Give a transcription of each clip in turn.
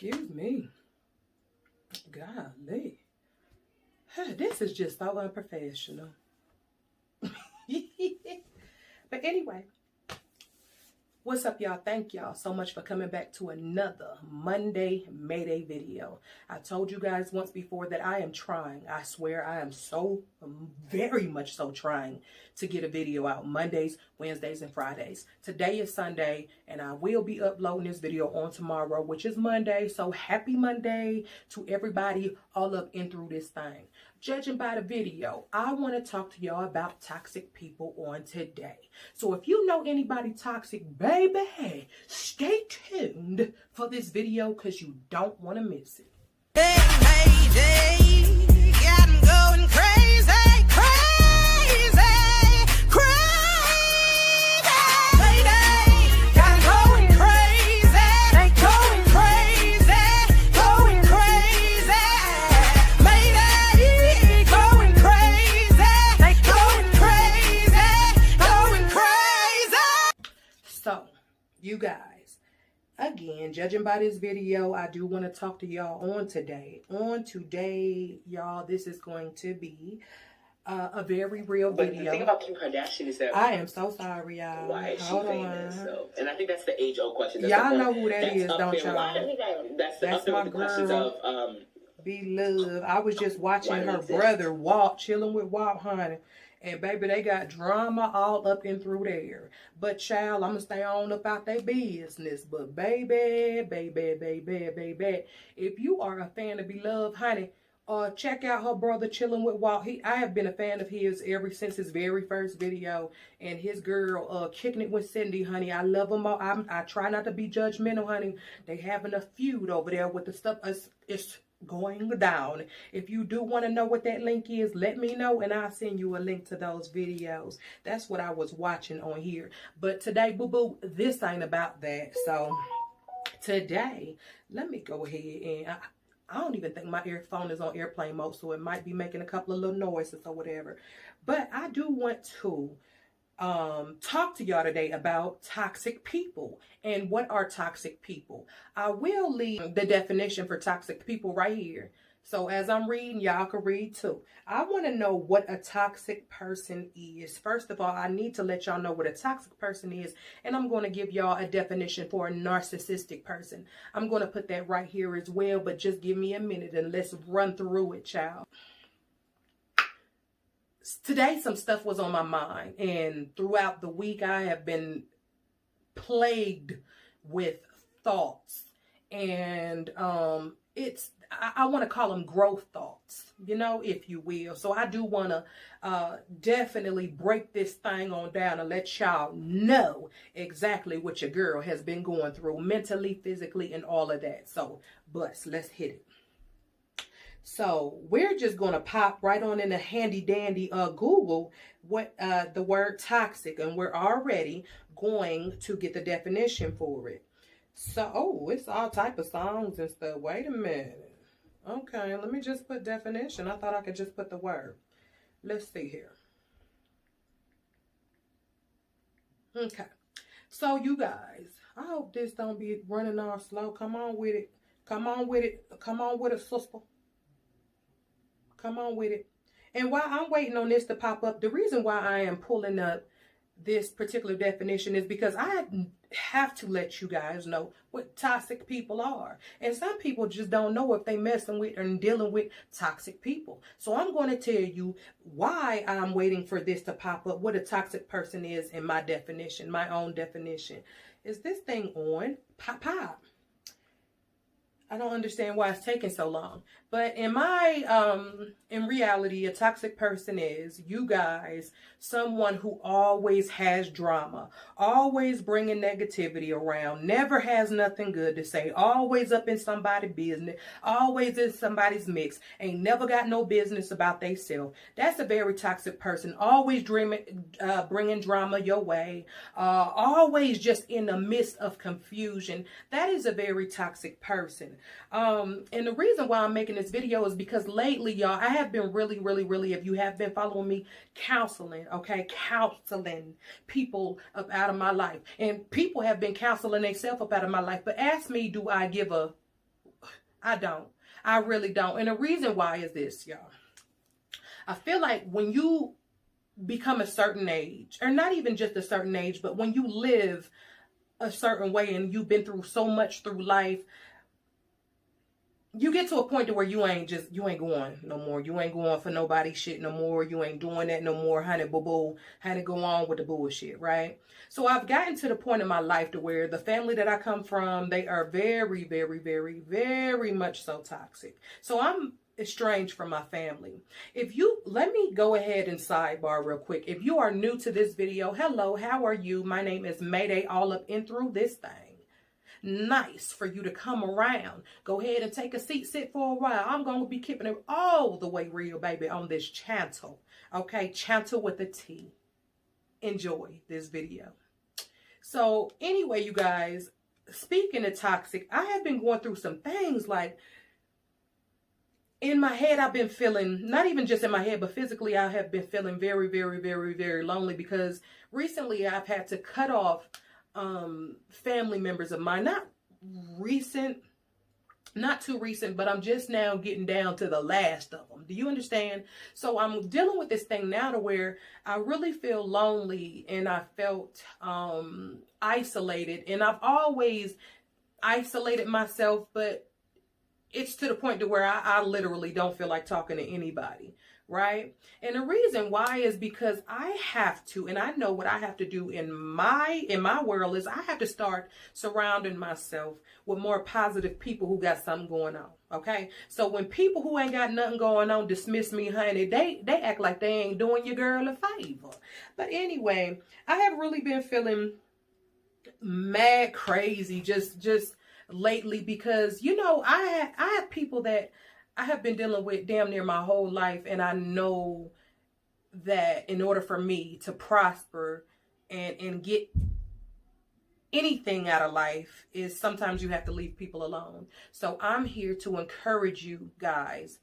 Excuse me. Golly. This is just so unprofessional. But anyway, what's up, y'all? Thank y'all so much for coming back to another Monday Mayday video. I told you guys once before that I am trying. I swear I am so very much so trying to get a video out Mondays, Wednesdays, and Fridays. Today is Sunday, and I will be uploading this video on tomorrow, which is Monday. So happy Monday to everybody all up in through this thing. Judging by the video, I want to talk to y'all about toxic people on today. So if you know anybody toxic, baby, stay tuned for this video because you don't want to miss it. Hey, hey, got 'em going crazy, crazy, crazy. Mayday, got 'em going crazy, they going crazy, going crazy. Mayday, going crazy, they going crazy, going crazy. So, you guys. Again, judging by this video, I do want to talk to y'all on today. Y'all, this is going to be a very real video. But the thing about Kim Kardashian is that I am so sorry, y'all. why is she Hold famous? on. So, and I think that's the age-old question. Y'all know who that is, don't y'all? That's That's up there my with the questions girl. of Be-Love. I was just watching Why her is it? brother Walt, chilling with Walt, honey. And baby, they got drama all up and through there. But child, I'm gonna stay on about their business. But baby, if you are a fan of Be-Love, honey, check out her brother chilling with Walt. I have been a fan of his ever since his very first video. And his girl kicking it with Cindy, honey. I love them all. I try not to be judgmental, honey. They having a feud over there with the stuff. It's going down. If you do want to know what that link is, let me know and I'll send you a link to those videos. That's what I was watching on here. But today, boo-boo, this ain't about that. So today, let me go ahead and I don't even think my earphone is on airplane mode, so it might be making a couple of little noises or whatever. But I do want to talk to y'all today about toxic people and what are toxic people. I will leave the definition for toxic people right here. So as I'm reading, y'all can read too. I want to know what a toxic person is. First of all, I need to let y'all know what a toxic person is. And I'm going to give y'all a definition for a narcissistic person. I'm going to put that right here as well. But just give me a minute and let's run through it, child. Today, some stuff was on my mind. And throughout the week, I have been plagued with thoughts. And I want to call them growth thoughts, you know, if you will. So I do want to definitely break this thing on down and let y'all know exactly what your girl has been going through mentally, physically, and all of that. So, let's hit it. So we're just going to pop right on in the handy dandy Google what the word toxic, and we're already going to get the definition for it. So, it's all type of songs and stuff. Wait a minute. Okay, let me just put definition. I thought I could just put the word. Let's see here. Okay. So, you guys, I hope this don't be running off slow. Come on with it. Come on with it. Come on with it, sister. Come on with it. And while I'm waiting on this to pop up, the reason why I am pulling up this particular definition is because I have to let you guys know what toxic people are. And some people just don't know if they messing with and dealing with toxic people. So I'm going to tell you why I'm waiting for this to pop up, what a toxic person is in my definition, my own definition. Is this thing on? Pop. I don't understand why it's taking so long. But in reality, a toxic person is, you guys, someone who always has drama, always bringing negativity around, never has nothing good to say, always up in somebody's business, always in somebody's mix, ain't never got no business about theyself. That's a very toxic person, always bringing drama your way, always just in the midst of confusion. That is a very toxic person. And the reason why I'm making this video is because lately, y'all, I have been really, if you have been following me, counseling people up out of my life. And people have been counseling themselves up out of my life. But ask me, do I give a I don't. I really don't. And the reason why is this, y'all. I feel like when you become a certain age, or not even just a certain age, but when you live a certain way and you've been through so much through life, you get to a point to where you ain't going no more. You ain't going for nobody's shit no more. You ain't doing that no more, honey, boo-boo. Honey, go on with the bullshit, right? So I've gotten to the point in my life to where the family that I come from, they are very, very, very, very much so toxic. So I'm estranged from my family. Let me go ahead and sidebar real quick. If you are new to this video, hello, how are you? My name is Mayday, all up in through this thing. Nice for you to come around. Go ahead and take a seat, sit for a while. I'm going to be keeping it all the way real, baby, on this channel. Okay, channel with a T. Enjoy this video. So anyway, you guys, speaking of toxic, I have been going through some things like in my head. I've been feeling, not even just in my head, but physically, I have been feeling very, very, very, very lonely because recently I've had to cut off family members of mine. Not too recent, but I'm just now getting down to the last of them. Do you understand? So I'm dealing with this thing now to where I really feel lonely, and I felt isolated, and I've always isolated myself, but it's to the point to where I literally don't feel like talking to anybody, right? And the reason why is because I have to, and I know what I have to do in my world is I have to start surrounding myself with more positive people who got something going on, okay? So when people who ain't got nothing going on dismiss me, honey, they act like they ain't doing your girl a favor. But anyway, I have really been feeling mad crazy just lately because, you know, I have people that I have been dealing with damn near my whole life, and I know that in order for me to prosper and get anything out of life is sometimes you have to leave people alone. So I'm here to encourage you guys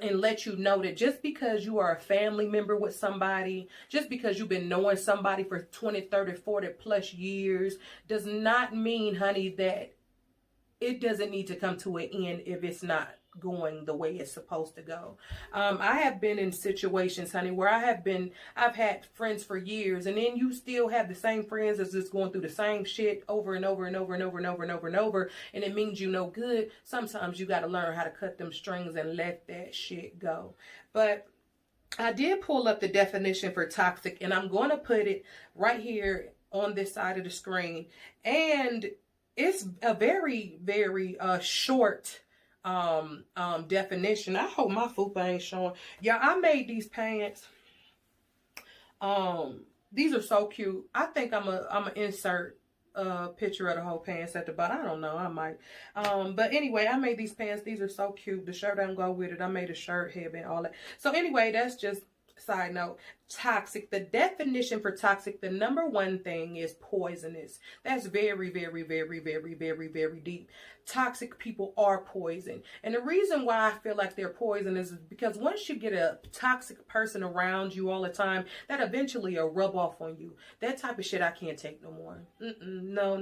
and let you know that just because you are a family member with somebody, just because you've been knowing somebody for 20, 30, 40 plus years does not mean, honey, that it doesn't need to come to an end if it's not going the way it's supposed to go. I have been in situations, honey, where I've had friends for years, and then you still have the same friends that's just going through the same shit over and over and over and over and over and over and over, and it means you no good. Sometimes you got to learn how to cut them strings and let that shit go. But I did pull up the definition for toxic, and I'm going to put it right here on this side of the screen, and it's a very, very short definition. I hope my fupa ain't showing. Yeah, I made these pants. These are so cute. I think I'm a insert a picture of the whole pants at the bottom. I don't know, I might. But anyway, I made these pants. These are so cute. The shirt doesn't go with it. I made a shirt, headband, all that. So anyway, that's just side note. Toxic. The definition for toxic, the number one thing is poisonous. That's very, very, very, very, very, very deep. Toxic people are poison. And the reason why I feel like they're poisonous is because once you get a toxic person around you all the time, that eventually will rub off on you. That type of shit I can't take no more. No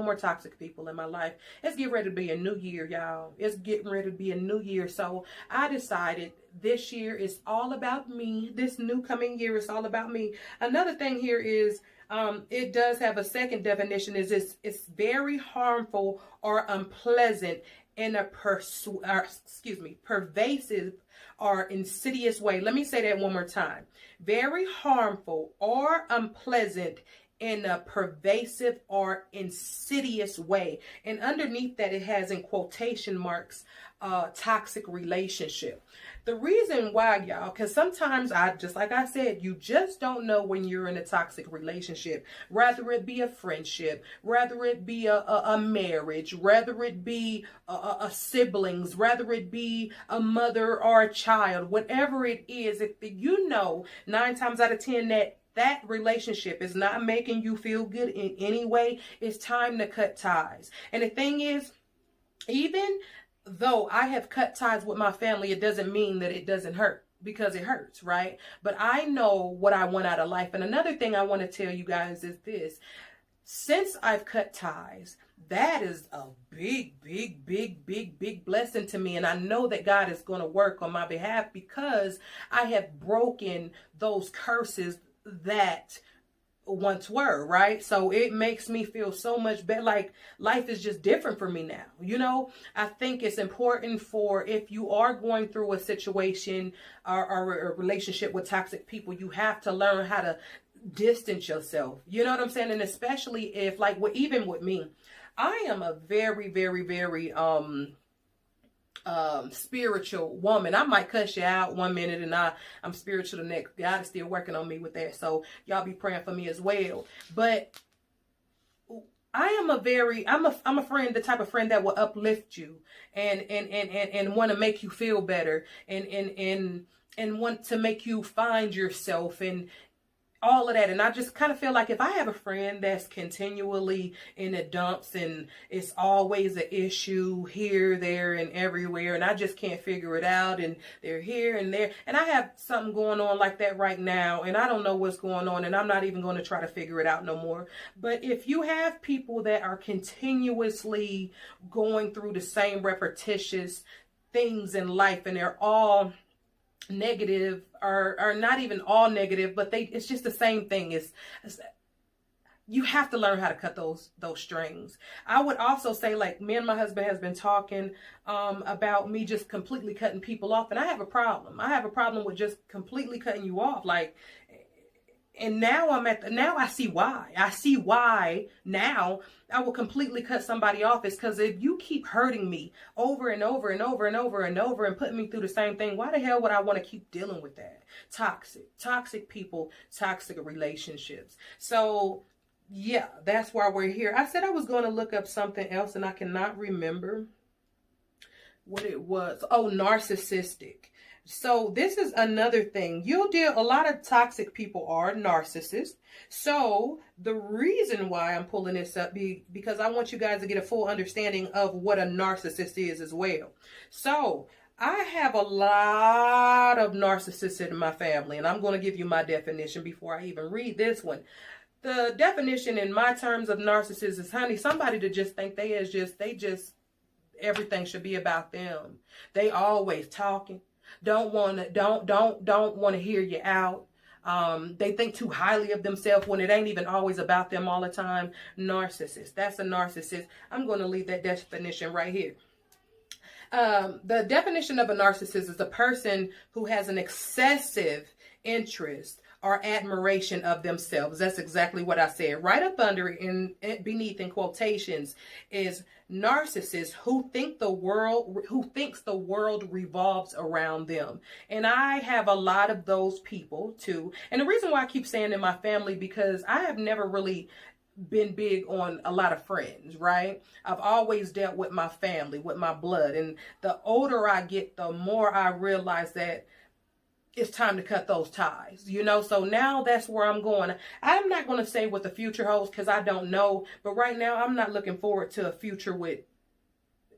more toxic people in my life. It's getting ready to be a new year, y'all. It's getting ready to be a new year. So I decided this year is all about me. This new coming year is all about me. Another thing here is it does have a second definition, is it's very harmful or unpleasant in a pervasive or insidious way. Let me say that one more time. Very harmful or unpleasant in a pervasive or insidious way. And underneath that, it has in quotation marks, toxic relationship. The reason why, y'all, because sometimes just like I said, you just don't know when you're in a toxic relationship, whether it be a friendship, whether it be a marriage, whether it be a siblings, whether it be a mother or a child, whatever it is, if you know 9 times out of 10 that relationship is not making you feel good in any way, it's time to cut ties. And the thing is, even though I have cut ties with my family, it doesn't mean that it doesn't hurt, because it hurts, right? But I know what I want out of life. And another thing I want to tell you guys is this. Since I've cut ties, that is a big, big, big, big, big blessing to me. And I know that God is going to work on my behalf because I have broken those curses that once were, right? So it makes me feel so much better. Like life is just different for me now. You know, I think it's important for, if you are going through a situation or a relationship with toxic people, you have to learn how to distance yourself. You know what I'm saying? And especially if, like, even with me, I am a very, very, very spiritual woman. I might cuss you out one minute and I'm spiritual the next. God is still working on me with that. So y'all be praying for me as well. But I am I'm a friend, the type of friend that will uplift you and want to make you feel better and want to make you find yourself and all of that. And I just kind of feel like if I have a friend that's continually in the dumps and it's always an issue here, there, and everywhere, and I just can't figure it out, and they're here and there, and I have something going on like that right now, and I don't know what's going on, and I'm not even going to try to figure it out no more. But if you have people that are continuously going through the same repetitious things in life, and they're all negative or not even all negative, but it's just the same thing. It's you have to learn how to cut those strings. I would also say, like, me and my husband has been talking about me just completely cutting people off, and I have a problem. I have a problem with just completely cutting you off. Like, and now now I see why. I see why now I will completely cut somebody off. Is because if you keep hurting me over and over and over and over and over and putting me through the same thing, why the hell would I want to keep dealing with that? Toxic people, toxic relationships. So yeah, that's why we're here. I said I was going to look up something else and I cannot remember what it was. Oh, narcissistic. So this is another thing. A lot of toxic people are narcissists. So the reason why I'm pulling this up because I want you guys to get a full understanding of what a narcissist is as well. So I have a lot of narcissists in my family, and I'm going to give you my definition before I even read this one. The definition in my terms of narcissist is, honey, somebody to just think they everything should be about them. They always talking. Don't want to hear you out. They think too highly of themselves when it ain't even always about them all the time. Narcissist. That's a narcissist. I'm going to leave that definition right here. The definition of a narcissist is a person who has an excessive interest or admiration of themselves. That's exactly what I said. Right up under it, beneath in quotations, is narcissists who thinks the world revolves around them. And I have a lot of those people too. And the reason why I keep saying in my family, because I have never really been big on a lot of friends, right? I've always dealt with my family, with my blood. And the older I get, the more I realize that it's time to cut those ties, you know? So now that's where I'm going. I'm not going to say what the future holds because I don't know. But right now, I'm not looking forward to a future with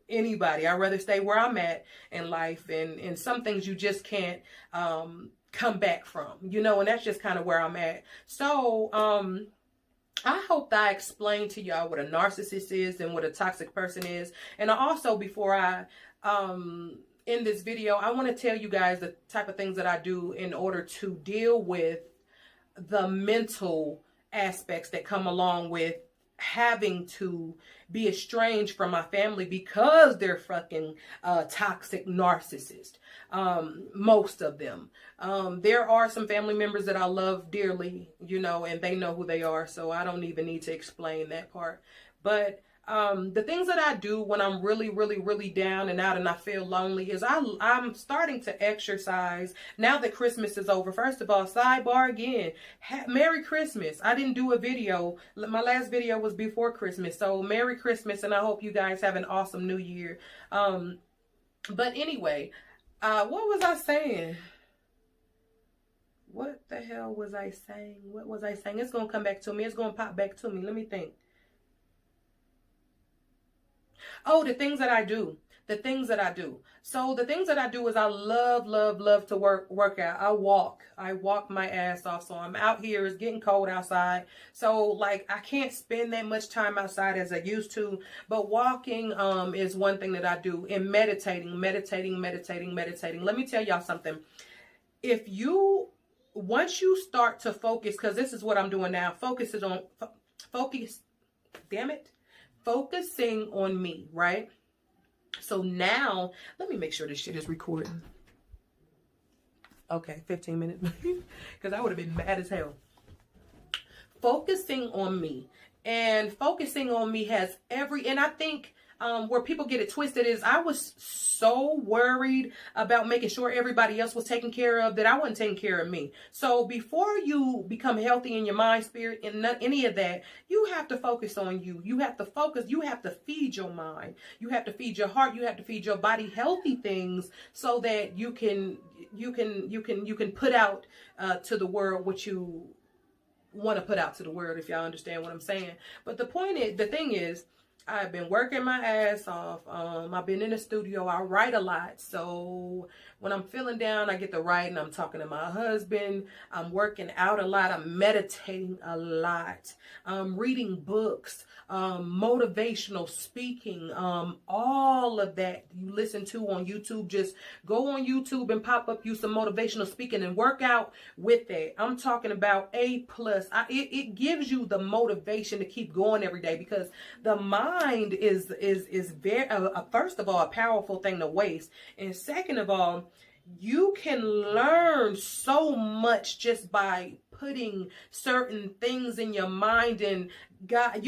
anybody. I'd rather stay where I'm at in life. And some things you just can't come back from, you know? And that's just kind of where I'm at. So I hope that I explained to y'all what a narcissist is and what a toxic person is. And also, before I in this video, I want to tell you guys the type of things that I do in order to deal with the mental aspects that come along with having to be estranged from my family because they're fucking toxic narcissists. Most of them. There are some family members that I love dearly, you know, and they know who they are, so I don't even need to explain that part. But the things that I do when I'm really, really, really down and out and I feel lonely is I'm starting to exercise now that Christmas is over. First of all, sidebar again, Merry Christmas. I didn't do a video. My last video was before Christmas. So Merry Christmas, and I hope you guys have an awesome new year. But anyway, what was I saying? What the hell was I saying? What was I saying? It's going to come back to me. It's going to pop back to me. Let me think. Oh, the things that I do. the things that I do. So the things that I do is I love to work out. I walk my ass off. So I'm out here. It's getting cold outside. So like I can't spend that much time outside as I used to. But walking is one thing that I do. And meditating. Let me tell y'all something. Once you start to focus, because this is what I'm doing now. Focusing on me, right? So now, let me make sure this shit is recording. Okay, 15 minutes. Because I would have been mad as hell. Focusing on me. And focusing on me has and I think where people get it twisted is I was so worried about making sure everybody else was taken care of that I wasn't taking care of me. So before you become healthy in your mind, spirit, and not any of that, you have to focus on you. You have to focus. You have to feed your mind. You have to feed your heart. You have to feed your body healthy things so that you can put out to the world what you want to put out to the world, if y'all understand what I'm saying. But the thing is, I've been working my ass off. I've been in the studio. I write a lot. So when I'm feeling down, I get to writing. I'm talking to my husband. I'm working out a lot. I'm meditating a lot. I'm reading books, motivational speaking, all of that you listen to on YouTube. Just go on YouTube and pop up you some motivational speaking and work out with that. I'm talking about A+. It gives you the motivation to keep going every day, because the mind is very first of all a powerful thing to waste, and second of all, you can learn so much just by putting certain things in your mind, and God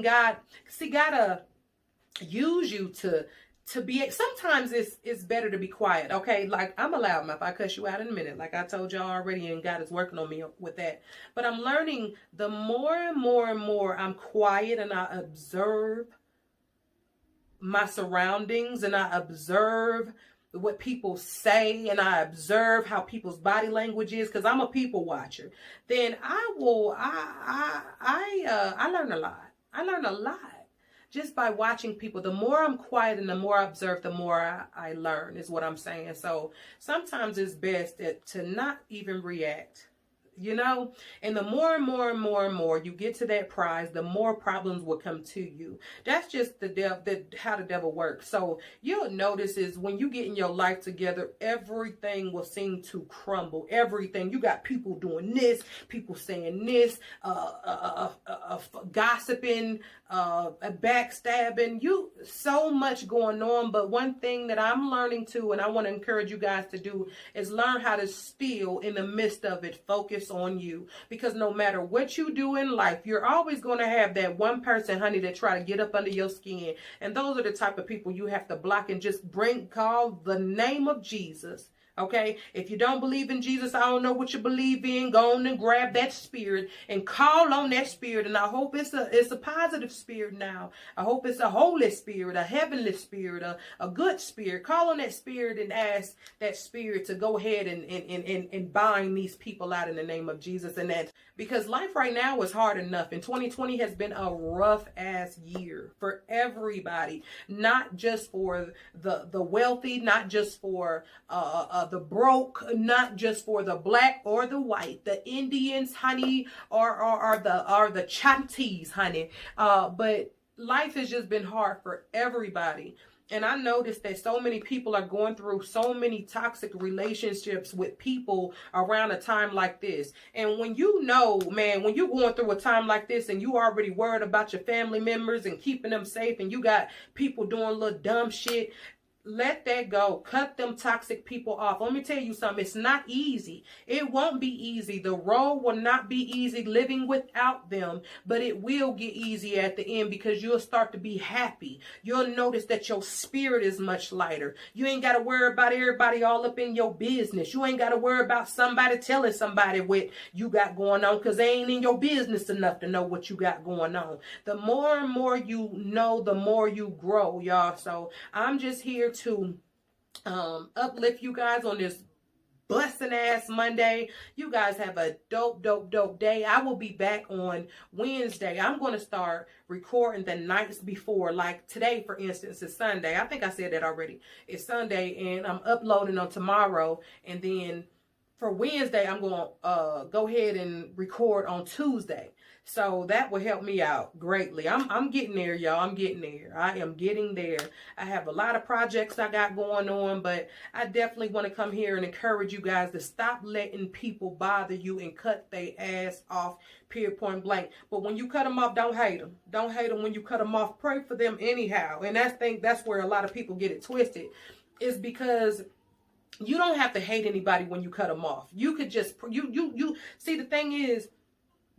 gotta use you to be. Sometimes it's better to be quiet, okay? Like, I'm a loudmouth. I cuss you out in a minute, like I told y'all already, and God is working on me with that. But I'm learning the more and more I'm quiet and I observe my surroundings and I observe what people say and I observe how people's body language is, because I'm a people watcher, then I learn a lot. I learn a lot just by watching people. The more I'm quiet and the more I observe, the more I learn, is what I'm saying. So sometimes it's best to not even react, you know? And the more and more you get to that prize, the more problems will come to you. That's just how the devil works. So you'll notice is when you get in your life together, everything will seem to crumble. Everything. You got people doing this, people saying this, gossiping, backstabbing, so much going on. But one thing that I'm learning too, and I want to encourage you guys to do, is learn how to still, in the midst of it, focus on you. Because no matter what you do in life, you're always going to have that one person, honey, that try to get up under your skin. And those are the type of people you have to block and just call the name of Jesus. Okay, if you don't believe in Jesus, I don't know what you believe in. Go on and grab that spirit and call on that spirit. And I hope it's a positive spirit now. I hope it's a holy spirit, a heavenly spirit, a good spirit. Call on that spirit and ask that spirit to go ahead and bind these people out in the name of Jesus. And that, because life right now is hard enough. And 2020 has been a rough ass year for everybody, not just for the wealthy, not just for the broke, not just for the black or the white, the Indians, honey, or the Chantis, honey. But life has just been hard for everybody. And I noticed that so many people are going through so many toxic relationships with people around a time like this. And when you know, man, when you're going through a time like this and you already worried about your family members and keeping them safe, and you got people doing little dumb shit, let that go. Cut them toxic people off. Let me tell you something. It's not easy. It won't be easy. The road will not be easy living without them, but it will get easy at the end, because you'll start to be happy. You'll notice that your spirit is much lighter. You ain't got to worry about everybody all up in your business. You ain't got to worry about somebody telling somebody what you got going on, because they ain't in your business enough to know what you got going on. The more and more you know, the more you grow, y'all. So I'm just here to uplift you guys on this busting ass Monday. You guys have a dope day. I will be back on Wednesday. I'm going to start recording the nights before. Like today, for instance, is Sunday. I think I said that already. It's Sunday, and I'm uploading on tomorrow. And then for Wednesday, I'm going to go ahead and record on Tuesday. So that will help me out greatly. I'm getting there, y'all. I'm getting there. I am getting there. I have a lot of projects I got going on, but I definitely want to come here and encourage you guys to stop letting people bother you and cut their ass off, period, point blank. But when you cut them off, don't hate them. Don't hate them when you cut them off. Pray for them anyhow. And that's where a lot of people get it twisted. Is because you don't have to hate anybody when you cut them off. You could just, you see, the thing is,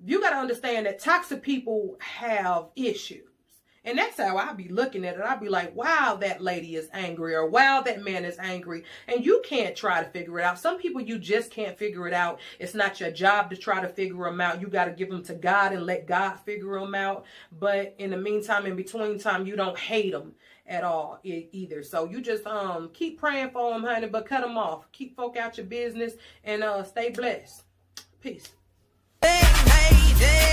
you got to understand that toxic people have issues. And that's how I be looking at it. I be like, wow, that lady is angry, or wow, that man is angry. And you can't try to figure it out. Some people, you just can't figure it out. It's not your job to try to figure them out. You got to give them to God and let God figure them out. But in the meantime, in between time, you don't hate them at all either. So you just keep praying for them, honey, but cut them off. Keep folk out your business, and stay blessed. Peace. Hey, hey, hey.